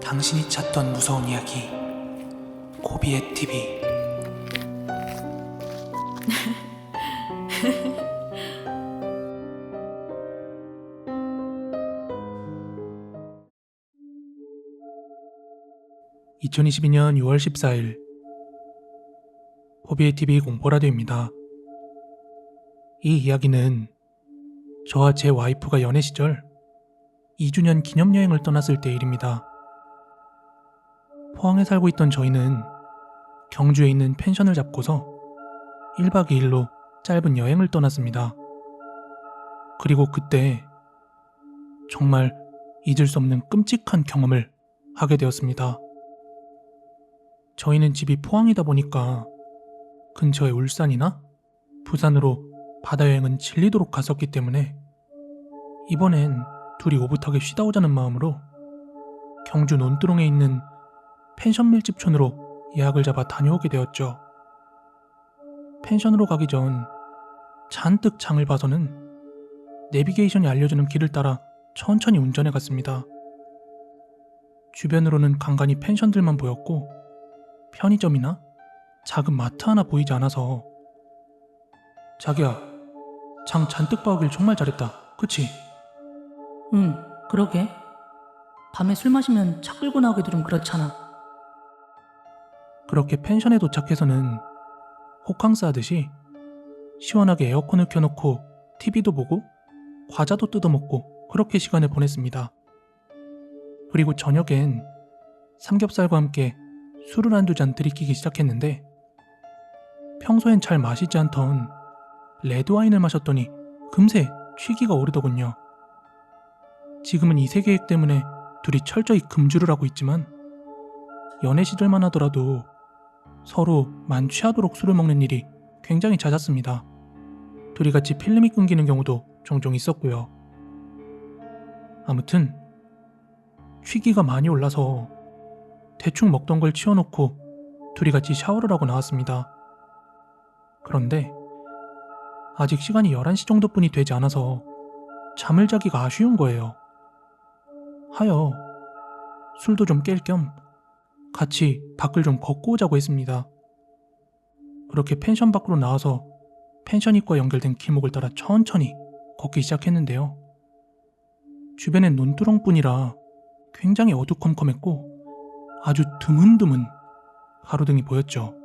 당신이 찾던 무서운 이야기 고비의 TV. (2022년 6월 14일) 고비의 TV 공포라디오입니다. 이 이야기는 저와 제 와이프가 연애 시절 2주년 기념여행을 떠났을 때 일입니다. 포항에 살고 있던 저희는 경주에 있는 펜션을 잡고서 1박 2일로 짧은 여행을 떠났습니다. 그리고 그때 정말 잊을 수 없는 끔찍한 경험을 하게 되었습니다. 저희는 집이 포항이다 보니까 근처에 울산이나 부산으로 바다 여행은 질리도록 갔었기 때문에 이번엔 둘이 오붓하게 쉬다 오자는 마음으로 경주 논두렁에 있는 펜션 밀집촌으로 예약을 잡아 다녀오게 되었죠. 펜션으로 가기 전 잔뜩 장을 봐서는 내비게이션이 알려주는 길을 따라 천천히 운전해 갔습니다. 주변으로는 간간히 펜션들만 보였고 편의점이나 작은 마트 하나 보이지 않아서 자기야, 장 잔뜩 봐오길 정말 잘했다. 그치? 응, 그러게. 밤에 술 마시면 차 끌고 나오기도 좀 그렇잖아. 그렇게 펜션에 도착해서는 호캉스 하듯이 시원하게 에어컨을 켜놓고 TV도 보고 과자도 뜯어먹고 그렇게 시간을 보냈습니다. 그리고 저녁엔 삼겹살과 함께 술을 한두 잔 들이키기 시작했는데 평소엔 잘 마시지 않던 레드와인을 마셨더니 금세 취기가 오르더군요. 지금은 이세 계획 때문에 둘이 철저히 금주를 하고 있지만 연애 시절만 하더라도 서로 만취하도록 술을 먹는 일이 굉장히 잦았습니다. 둘이 같이 필름이 끊기는 경우도 종종 있었고요. 아무튼 취기가 많이 올라서 대충 먹던 걸 치워놓고 둘이 같이 샤워를 하고 나왔습니다. 그런데 아직 시간이 11시 정도뿐이 되지 않아서 잠을 자기가 아쉬운 거예요. 하여 술도 좀 깰 겸 같이 밖을 좀 걷고 오자고 했습니다. 그렇게 펜션 밖으로 나와서 펜션 입구와 연결된 길목을 따라 천천히 걷기 시작했는데요. 주변엔 논두렁뿐이라 굉장히 어두컴컴했고 아주 드문드문 가로등이 보였죠.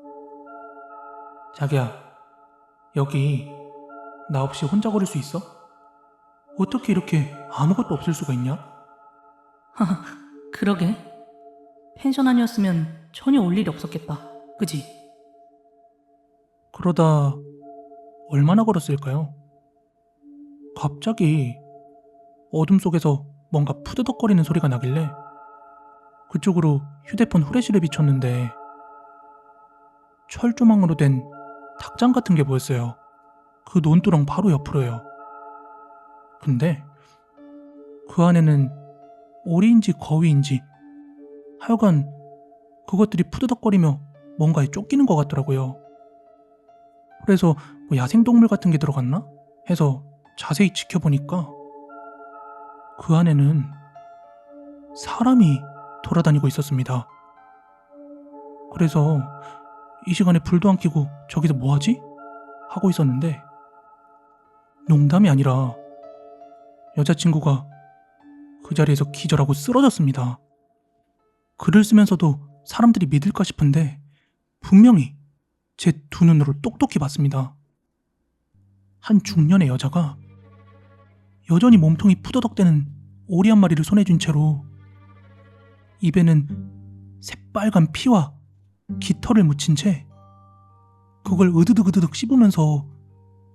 자기야, 여기 나 없이 혼자 걸을 수 있어? 어떻게 이렇게 아무것도 없을 수가 있냐? 하하, 그러게. 펜션 아니었으면 전혀 올 일이 없었겠다. 그지? 그러다 얼마나 걸었을까요? 갑자기 어둠 속에서 뭔가 푸드덕거리는 소리가 나길래 그쪽으로 휴대폰 후레쉬를 비췄는데 철조망으로 된 탁장 같은 게 보였어요. 그 논두렁 바로 옆으로요. 근데 그 안에는 오리인지 거위인지 하여간 그것들이 푸드덕거리며 뭔가에 쫓기는 것 같더라고요. 그래서 뭐 야생동물 같은 게 들어갔나? 해서 자세히 지켜보니까 그 안에는 사람이 돌아다니고 있었습니다. 그래서 이 시간에 불도 안 켜고 저기서 뭐하지? 하고 있었는데 농담이 아니라 여자친구가 그 자리에서 기절하고 쓰러졌습니다. 글을 쓰면서도 사람들이 믿을까 싶은데 분명히 제 두 눈으로 똑똑히 봤습니다. 한 중년의 여자가 여전히 몸통이 푸더덕대는 오리 한 마리를 손에 쥔 채로 입에는 새빨간 피와 깃털을 묻힌 채 그걸 으드득 씹으면서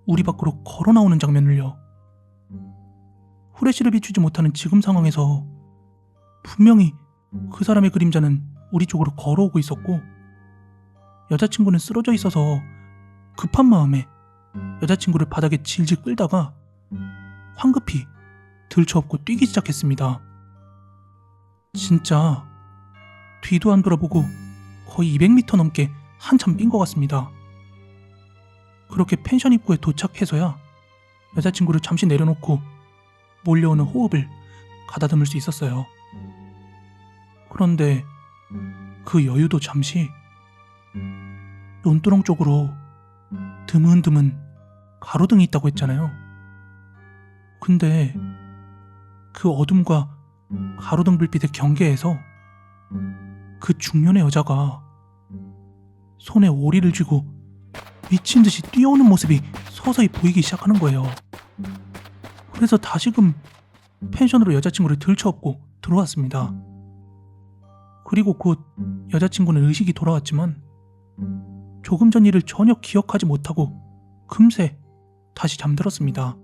우리 밖으로 걸어 나오는 장면을요. 후레쉬를 비추지 못하는 지금 상황에서 분명히 그 사람의 그림자는 우리 쪽으로 걸어오고 있었고 여자친구는 쓰러져 있어서 급한 마음에 여자친구를 바닥에 질질 끌다가 황급히 들쳐업고 뛰기 시작했습니다. 진짜 뒤도 안 돌아보고 거의 200m 넘게 한참 뛴 것 같습니다. 그렇게 펜션 입구에 도착해서야 여자친구를 잠시 내려놓고 몰려오는 호흡을 가다듬을 수 있었어요. 그런데 그 여유도 잠시 논두렁 쪽으로 드문드문 가로등이 있다고 했잖아요. 근데 그 어둠과 가로등 불빛의 경계에서 그 중년의 여자가 손에 오리를 쥐고 미친 듯이 뛰어오는 모습이 서서히 보이기 시작하는 거예요. 그래서 다시금 펜션으로 여자친구를 들쳐업고 들어왔습니다. 그리고 곧 여자친구는 의식이 돌아왔지만 조금 전 일을 전혀 기억하지 못하고 금세 다시 잠들었습니다.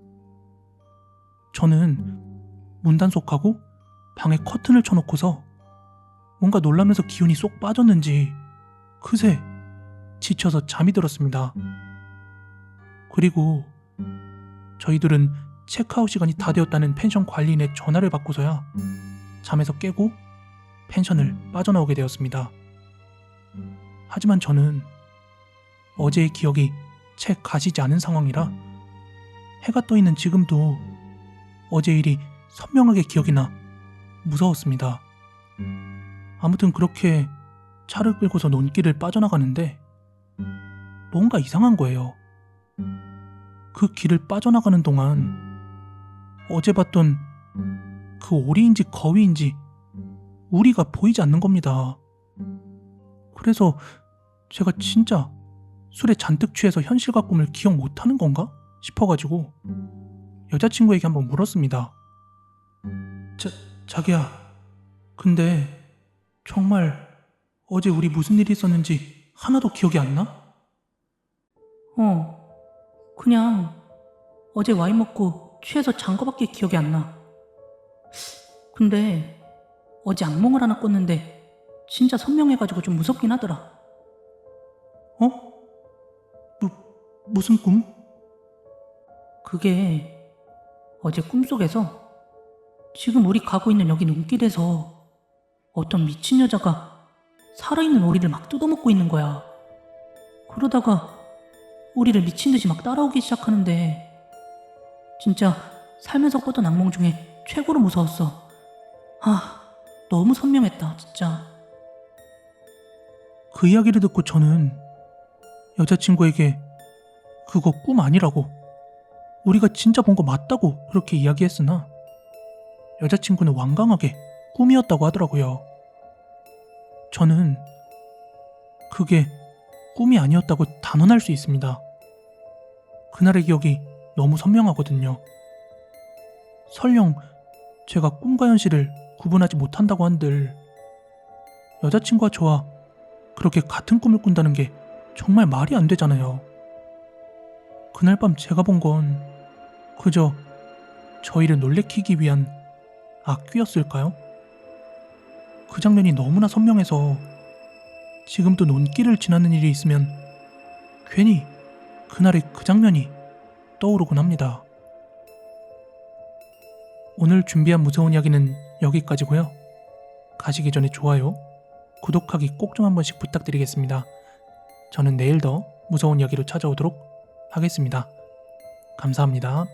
저는 문단속하고 방에 커튼을 쳐놓고서 뭔가 놀라면서 기운이 쏙 빠졌는지 그새 지쳐서 잠이 들었습니다. 그리고 저희들은 체크아웃 시간이 다 되었다는 펜션 관리인의 전화를 받고서야 잠에서 깨고 펜션을 빠져나오게 되었습니다. 하지만 저는 어제의 기억이 채 가시지 않은 상황이라 해가 떠 있는 지금도 어제 일이 선명하게 기억이 나 무서웠습니다. 아무튼 그렇게 차를 끌고서 논길을 빠져나가는데 뭔가 이상한 거예요. 그 길을 빠져나가는 동안 어제 봤던 그 오리인지 거위인지 우리가 보이지 않는 겁니다. 그래서 제가 진짜 술에 잔뜩 취해서 현실과 꿈을 기억 못하는 건가 싶어가지고 여자친구에게 한번 물었습니다. 자기야, 근데 정말 어제 우리 무슨 일이 있었는지 하나도 기억이 안 나? 그냥 어제 와인 먹고 취해서 잔 거밖에 기억이 안 나. 근데 어제 악몽을 하나 꿨는데 진짜 선명해가지고 좀 무섭긴 하더라. 무슨 꿈? 그게 어제 꿈속에서 지금 우리 가고 있는 여기 눈길에서 어떤 미친 여자가 살아있는 오리를 막 뜯어먹고 있는 거야. 그러다가 우리를 미친 듯이 막 따라오기 시작하는데 진짜 살면서 꿨던 악몽 중에 최고로 무서웠어. 너무 선명했다, 진짜. 그 이야기를 듣고 저는 여자친구에게 그거 꿈 아니라고, 우리가 진짜 본 거 맞다고 그렇게 이야기했으나 여자친구는 완강하게 꿈이었다고 하더라고요. 저는 그게 꿈이 아니었다고 단언할 수 있습니다. 그날의 기억이 너무 선명하거든요. 설령 제가 꿈과 현실을 구분하지 못한다고 한들 여자친구와 저와 그렇게 같은 꿈을 꾼다는 게 정말 말이 안 되잖아요. 그날 밤 제가 본 건 그저 저희를 놀래키기 위한 악귀였을까요? 그 장면이 너무나 선명해서 지금도 논길을 지나는 일이 있으면 괜히 그날의 그 장면이 떠오르곤 합니다. 오늘 준비한 무서운 이야기는 여기까지고요. 가시기 전에 좋아요, 구독하기 꼭 좀 한 번씩 부탁드리겠습니다. 저는 내일 더 무서운 이야기로 찾아오도록 하겠습니다. 감사합니다.